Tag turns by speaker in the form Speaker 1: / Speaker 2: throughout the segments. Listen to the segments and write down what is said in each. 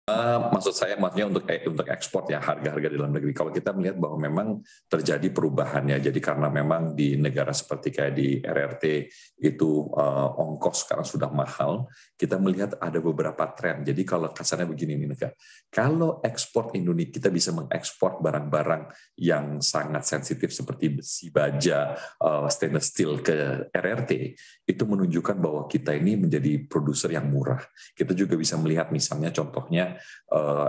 Speaker 1: Maksud saya maksudnya untuk ekspor ya harga-harga di dalam negeri. Kalau kita melihat bahwa memang terjadi perubahannya, jadi karena memang di negara seperti kayak di RRT itu ongkos sekarang sudah mahal, kita melihat ada beberapa tren. Jadi kalau kasarnya begini nih negara, kalau ekspor Indonesia kita bisa mengekspor barang-barang yang sangat sensitif seperti besi baja, stainless steel ke RRT, itu menunjukkan bahwa kita ini menjadi produser yang murah. Kita juga bisa melihat misalnya contohnya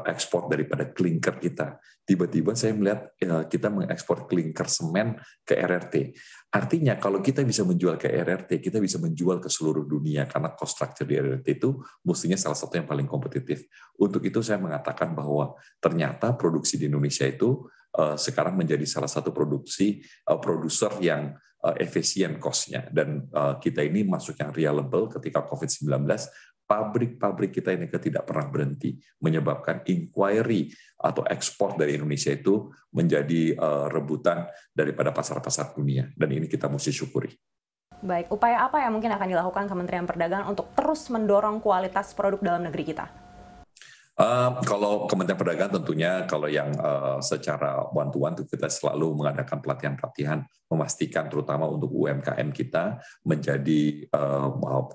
Speaker 1: ekspor daripada klinker kita. Tiba-tiba saya melihat kita mengekspor klinker semen ke RRT. Artinya kalau kita bisa menjual ke RRT, kita bisa menjual ke seluruh dunia karena cost structure di RRT itu mestinya salah satu yang paling kompetitif. Untuk itu saya mengatakan bahwa ternyata produksi di Indonesia itu sekarang menjadi salah satu produser yang efisien cost-nya. Dan kita ini masuk yang reliable ketika COVID-19, pabrik-pabrik kita ini tidak pernah berhenti, menyebabkan inquiry atau ekspor dari Indonesia itu menjadi rebutan daripada pasar-pasar dunia. Dan ini kita mesti syukuri.
Speaker 2: Baik, upaya apa yang mungkin akan dilakukan Kementerian Perdagangan untuk terus mendorong kualitas produk dalam negeri kita?
Speaker 1: Kalau Kementerian Perdagangan tentunya kalau yang secara one-to-one itu kita selalu mengadakan pelatihan-pelatihan memastikan terutama untuk UMKM kita menjadi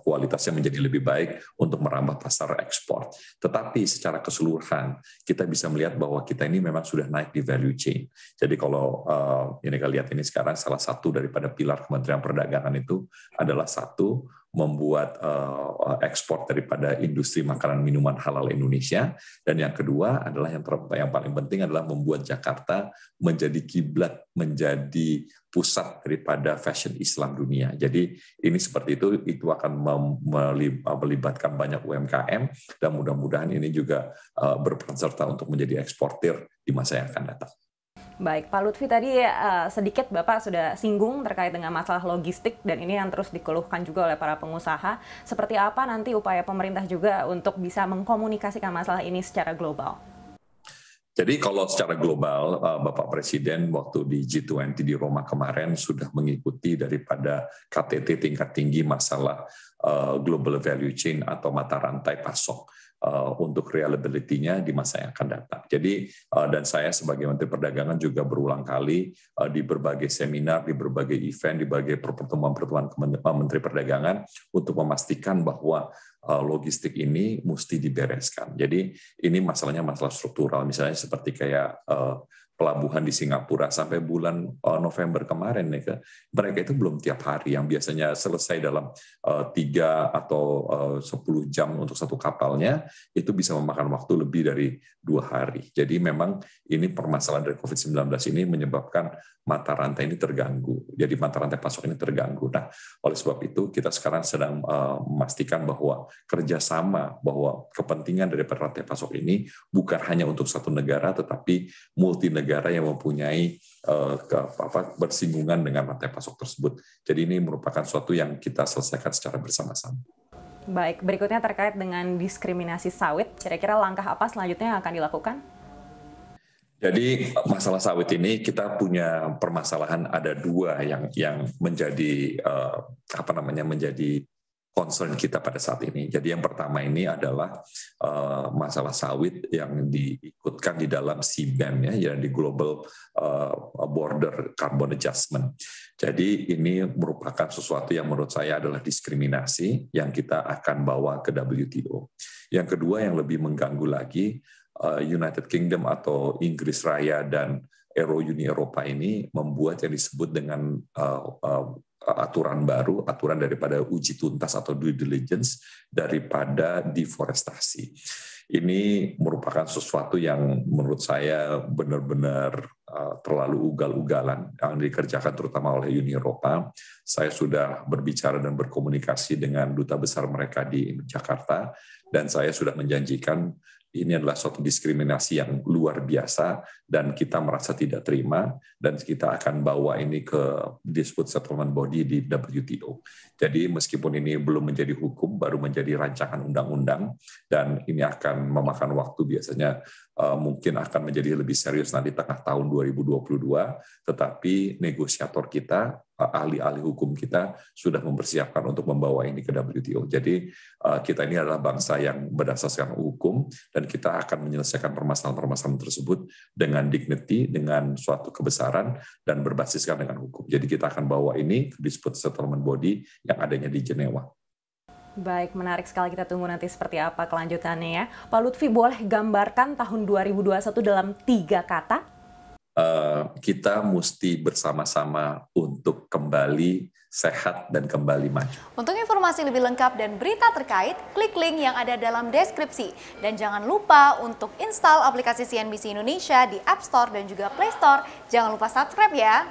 Speaker 1: kualitasnya menjadi lebih baik untuk merambah pasar ekspor. Tetapi secara keseluruhan kita bisa melihat bahwa kita ini memang sudah naik di value chain. Jadi kalau ini kalian lihat ini sekarang salah satu daripada pilar Kementerian Perdagangan itu adalah satu membuat ekspor daripada industri makanan minuman halal Indonesia, dan yang kedua adalah yang paling penting adalah membuat Jakarta menjadi kiblat, menjadi pusat daripada fashion Islam dunia. Jadi ini seperti itu akan melibatkan banyak UMKM dan mudah-mudahan ini juga berperan serta untuk menjadi eksportir di masa yang akan datang.
Speaker 2: Baik, Pak Lutfi tadi sedikit Bapak sudah singgung terkait dengan masalah logistik dan ini yang terus dikeluhkan juga oleh para pengusaha. Seperti apa nanti upaya pemerintah juga untuk bisa mengkomunikasikan masalah ini secara global?
Speaker 1: Jadi kalau secara global, Bapak Presiden waktu di G20 di Roma kemarin sudah mengikuti daripada KTT tingkat tinggi masalah global value chain atau mata rantai pasok untuk reliability-nya di masa yang akan datang. Jadi dan saya sebagai Menteri Perdagangan juga berulang kali di berbagai seminar, di berbagai event, di berbagai pertemuan-pertemuan Menteri Perdagangan untuk memastikan bahwa logistik ini mesti dibereskan. Jadi ini masalahnya masalah struktural, misalnya seperti kayak pelabuhan di Singapura sampai bulan November kemarin, mereka itu belum tiap hari, yang biasanya selesai dalam 3 atau 10 jam untuk satu kapalnya, itu bisa memakan waktu lebih dari 2 hari. Jadi memang ini permasalahan dari COVID-19 ini menyebabkan mata rantai ini terganggu. Jadi mata rantai pasok ini terganggu. Nah, oleh sebab itu kita sekarang sedang memastikan bahwa kerjasama, bahwa kepentingan daripada rantai pasok ini bukan hanya untuk satu negara, tetapi multi negara yang mempunyai bersinggungan dengan rantai pasok tersebut. Jadi ini merupakan suatu yang kita selesaikan secara bersama-sama.
Speaker 2: Baik, berikutnya terkait dengan diskriminasi sawit, kira-kira langkah apa selanjutnya yang akan dilakukan?
Speaker 1: Jadi masalah sawit ini kita punya permasalahan, ada 2 yang menjadi menjadi concern kita pada saat ini. Jadi yang pertama ini adalah masalah sawit yang diikutkan di dalam CBAM ya di Global Border Carbon Adjustment. Jadi ini merupakan sesuatu yang menurut saya adalah diskriminasi yang kita akan bawa ke WTO. Yang kedua yang lebih mengganggu lagi, United Kingdom atau Inggris Raya dan Uni Eropa ini membuat yang disebut dengan aturan baru, aturan daripada uji tuntas atau due diligence daripada deforestasi. Ini merupakan sesuatu yang menurut saya benar-benar terlalu ugal-ugalan yang dikerjakan terutama oleh Uni Eropa. Saya sudah berbicara dan berkomunikasi dengan duta besar mereka di Jakarta, dan saya sudah menjanjikan ini adalah suatu diskriminasi yang luar biasa dan kita merasa tidak terima, dan kita akan bawa ini ke Dispute Settlement Body di WTO. Jadi meskipun ini belum menjadi hukum, baru menjadi rancangan undang-undang, dan ini akan memakan waktu, biasanya mungkin akan menjadi lebih serius nanti tengah tahun 2022, tetapi negosiator kita ahli-ahli hukum kita sudah mempersiapkan untuk membawa ini ke WTO. Jadi kita ini adalah bangsa yang berdasarkan hukum dan kita akan menyelesaikan permasalahan-permasalahan tersebut dengan dignity, dengan suatu kebesaran dan berbasiskan dengan hukum. Jadi kita akan bawa ini ke Dispute Settlement Body yang adanya di Jenewa.
Speaker 2: Baik, menarik sekali, kita tunggu nanti seperti apa kelanjutannya ya. Pak Lutfi, boleh gambarkan tahun 2021 dalam 3 kata?
Speaker 1: Kita mesti bersama-sama untuk kembali sehat dan kembali maju.
Speaker 3: Untuk informasi lebih lengkap dan berita terkait, klik link yang ada dalam deskripsi. Dan jangan lupa untuk install aplikasi CNBC Indonesia di App Store dan juga Play Store. Jangan lupa subscribe ya.